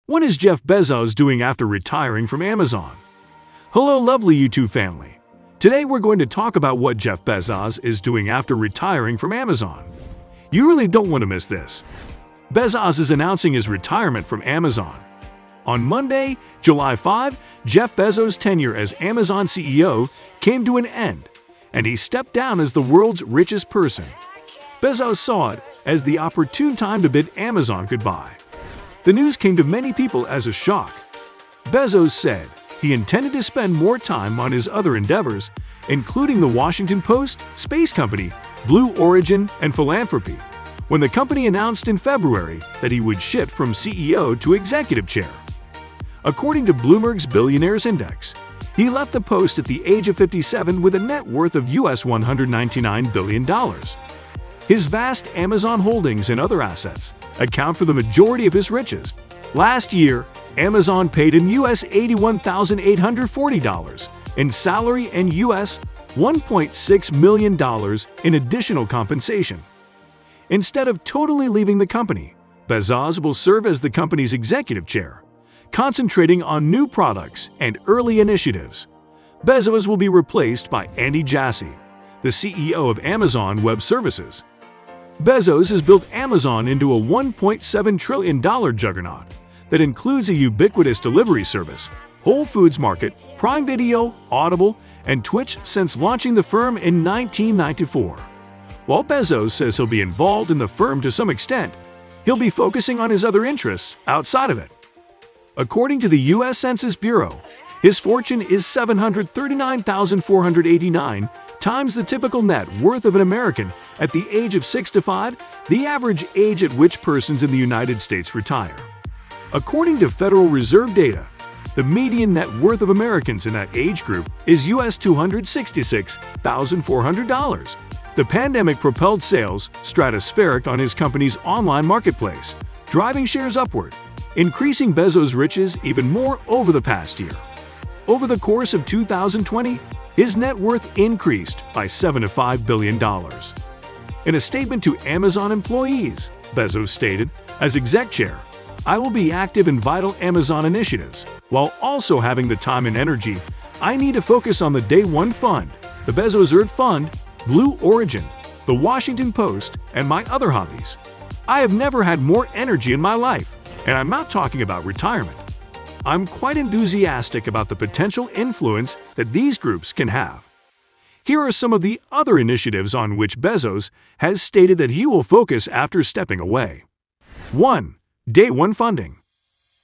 What is Jeff Bezos doing after retiring from Amazon? Hello, lovely YouTube family. Today we're going to talk about what Jeff Bezos is doing after retiring from Amazon. You really don't want to miss this. Bezos is announcing his retirement from Amazon. On Monday, July 5, Jeff Bezos' tenure as Amazon CEO came to an end, and he stepped down as the world's richest person. Bezos saw it as the opportune time to bid Amazon goodbye. The news came to many people as a shock. Bezos said he intended to spend more time on his other endeavors, including the Washington Post, space company, Blue Origin, and philanthropy, when the company announced in February that he would shift from CEO to executive chair. According to Bloomberg's Billionaires Index, he left the post at the age of 57 with a net worth of US $199 billion. His vast Amazon holdings and other assets account for the majority of his riches. Last year, Amazon paid in US $81,840 in salary and US $1.6 million in additional compensation. Instead of totally leaving the company, Bezos will serve as the company's executive chair, concentrating on new products and early initiatives. Bezos will be replaced by Andy Jassy, the CEO of Amazon Web Services. Bezos has built Amazon into a $1.7 trillion juggernaut that includes a ubiquitous delivery service, Whole Foods Market, Prime Video, Audible, and Twitch since launching the firm in 1994. While Bezos says he'll be involved in the firm to some extent, he'll be focusing on his other interests outside of it. According to the U.S. Census Bureau, his fortune is $739,489 times the typical net worth of an American at the age of 65, the average age at which persons in the United States retire. According to Federal Reserve data, the median net worth of Americans in that age group is US $266,400. The pandemic propelled sales stratospheric on his company's online marketplace, driving shares upward, increasing Bezos' riches even more over the past year. Over the course of 2020, his net worth increased by $7 to $5 billion. In a statement to Amazon employees, Bezos stated, "As exec chair, I will be active in vital Amazon initiatives, while also having the time and energy I need to focus on the Day One Fund, the Bezos Earth Fund, Blue Origin, the Washington Post, and my other hobbies. I have never had more energy in my life, and I'm not talking about retirement. I'm quite enthusiastic about the potential influence that these groups can have." Here are some of the other initiatives on which Bezos has stated that he will focus after stepping away. 1. Day One Funding.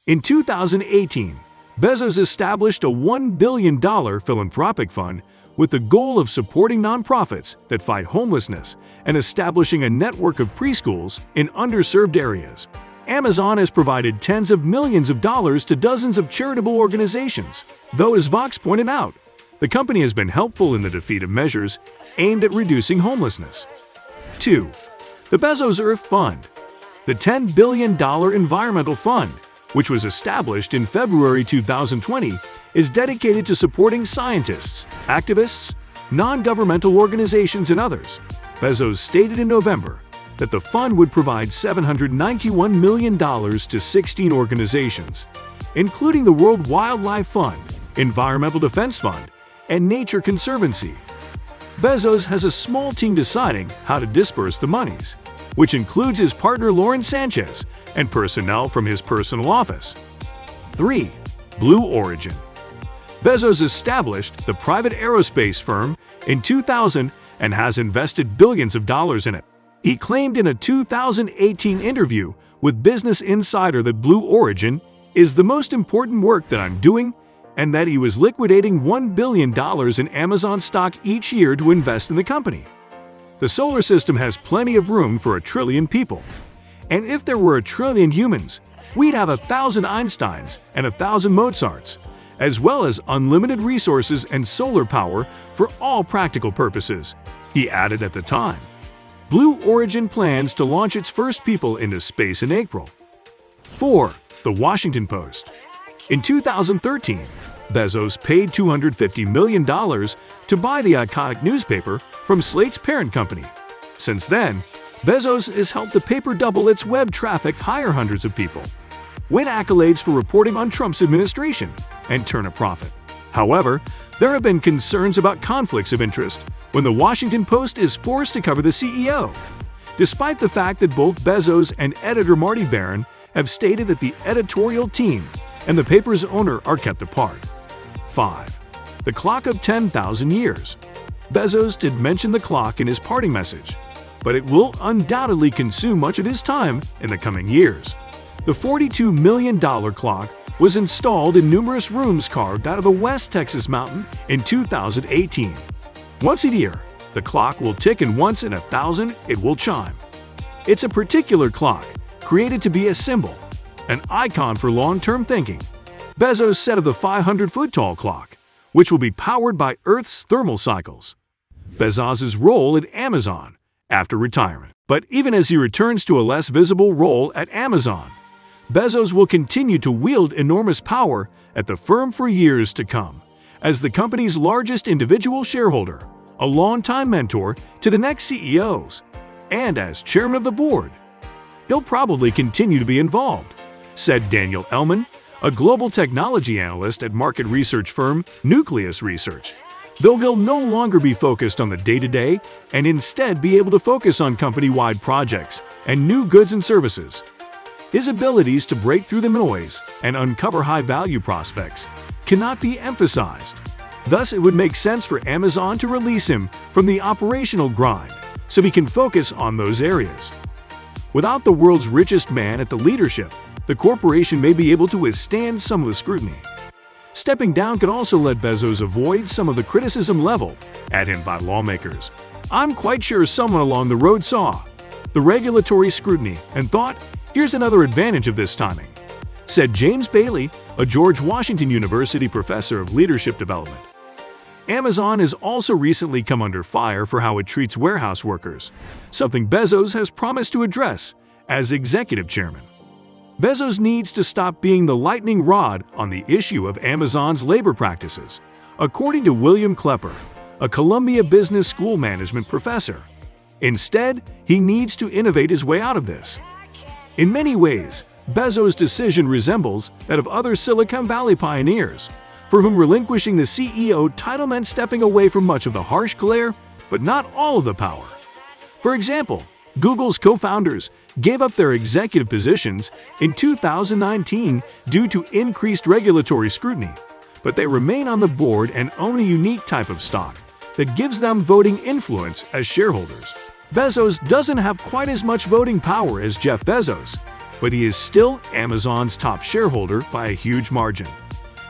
In 2018, Bezos established a $1 billion philanthropic fund with the goal of supporting nonprofits that fight homelessness and establishing a network of preschools in underserved areas. Amazon has provided tens of millions of dollars to dozens of charitable organizations, though, as Vox pointed out, the company has been helpful in the defeat of measures aimed at reducing homelessness. 2. The Bezos Earth Fund. The $10 billion environmental fund, which was established in February 2020, is dedicated to supporting scientists, activists, non-governmental organizations, and others. Bezos stated in November that the fund would provide $791 million to 16 organizations, including the World Wildlife Fund, Environmental Defense Fund, and Nature Conservancy. Bezos has a small team deciding how to disperse the monies, which includes his partner Lauren Sanchez and personnel from his personal office. 3. Blue Origin. Bezos established the private aerospace firm in 2000 and has invested billions of dollars in it. He claimed in a 2018 interview with Business Insider that Blue Origin is the most important work that I'm doing, and that he was liquidating $1 billion in Amazon stock each year to invest in the company. The solar system has plenty of room for 1 trillion people. And if there were 1 trillion humans, we'd have 1,000 Einsteins and 1,000 Mozarts, as well as unlimited resources and solar power for all practical purposes, he added at the time. Blue Origin plans to launch its first people into space in April. 4. The Washington Post. In 2013, Bezos paid $250 million to buy the iconic newspaper from Slate's parent company. Since then, Bezos has helped the paper double its web traffic, hire hundreds of people. win accolades for reporting on Trump's administration, and turn a profit. However, there have been concerns about conflicts of interest when the Washington Post is forced to cover the CEO, despite the fact that both Bezos and editor Marty Baron have stated that the editorial team and the paper's owner are kept apart. 5. The clock of 10,000 years. Bezos did mention the clock in his parting message, but it will undoubtedly consume much of his time in the coming years. The $42 million clock was installed in numerous rooms carved out of a West Texas mountain in 2018. Once a year, the clock will tick, and once in 1,000 it will chime. It's a particular clock, created to be a symbol, an icon for long-term thinking. Bezos said of the 500-foot-tall clock, which will be powered by Earth's thermal cycles. Bezos' role at Amazon after retirement. But even as he returns to a less visible role at Amazon, Bezos will continue to wield enormous power at the firm for years to come, as the company's largest individual shareholder, a longtime mentor to the next CEOs, and as chairman of the board. He'll probably continue to be involved, said Daniel Ellman, a global technology analyst at market research firm Nucleus Research, though he'll no longer be focused on the day-to-day and instead be able to focus on company-wide projects and new goods and services. His abilities to break through the noise and uncover high-value prospects cannot be emphasized. Thus, it would make sense for Amazon to release him from the operational grind so he can focus on those areas. Without the world's richest man at the leadership, the corporation may be able to withstand some of the scrutiny. Stepping down could also let Bezos avoid some of the criticism leveled at him by lawmakers. I'm quite sure someone along the road saw the regulatory scrutiny and thought, "Here's another advantage of this timing," said James Bailey, a George Washington University professor of leadership development. Amazon has also recently come under fire for how it treats warehouse workers, something Bezos has promised to address as executive chairman. Bezos needs to stop being the lightning rod on the issue of Amazon's labor practices, according to William Klepper, a Columbia Business School management professor. Instead, he needs to innovate his way out of this. In many ways, Bezos' decision resembles that of other Silicon Valley pioneers, for whom relinquishing the CEO title meant stepping away from much of the harsh glare, but not all of the power. For example, Google's co-founders gave up their executive positions in 2019 due to increased regulatory scrutiny, but they remain on the board and own a unique type of stock that gives them voting influence as shareholders. Bezos doesn't have quite as much voting power as Jeff Bezos, but he is still Amazon's top shareholder by a huge margin.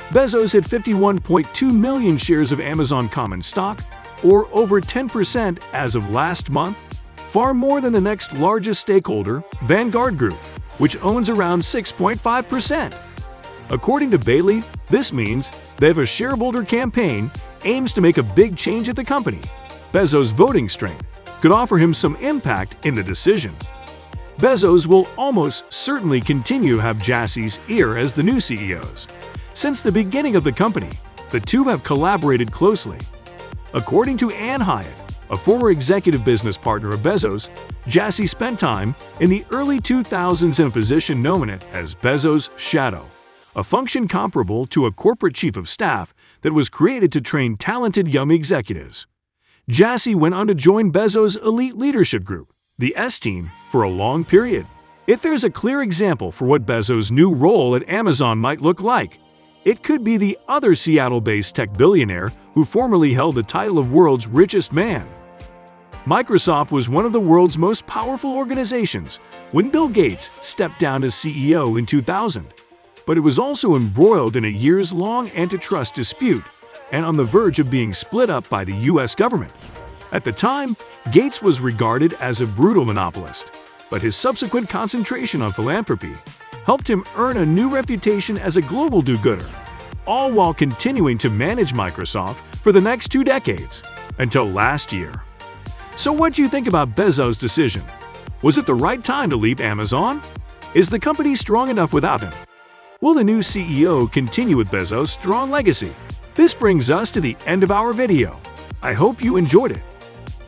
Bezos had 51.2 million shares of Amazon common stock, or over 10% as of last month, far more than the next largest stakeholder, Vanguard Group, which owns around 6.5%. According to Bailey, this means that if a shareholder campaign aims to make a big change at the company, Bezos' voting strength could offer him some impact in the decision. Bezos will almost certainly continue to have Jassie's ear as the new CEOs. Since the beginning of the company, the two have collaborated closely. According to Ann Hyatt, a former executive business partner of Bezos, Jassy spent time in the early 2000s in a position known as Bezos' shadow, a function comparable to a corporate chief of staff that was created to train talented young executives. Jassy went on to join Bezos' elite leadership group, the S-Team, for a long period. If there's a clear example for what Bezos' new role at Amazon might look like, it could be the other Seattle-based tech billionaire who formerly held the title of world's richest man. Microsoft was one of the world's most powerful organizations when Bill Gates stepped down as CEO in 2000, but it was also embroiled in a years-long antitrust dispute and on the verge of being split up by the U.S. government. At the time, Gates was regarded as a brutal monopolist, but his subsequent concentration on philanthropy helped him earn a new reputation as a global do-gooder, all while continuing to manage Microsoft for the next 2 decades, until last year. So what do you think about Bezos' decision? Was it the right time to leave Amazon? Is the company strong enough without him? Will the new CEO continue with Bezos' strong legacy? This brings us to the end of our video. I hope you enjoyed it.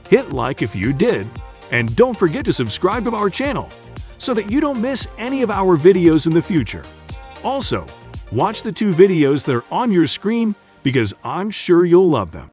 Hit like if you did, and don't forget to subscribe to our channel so that you don't miss any of our videos in the future. Also, watch the two videos that are on your screen because I'm sure you'll love them.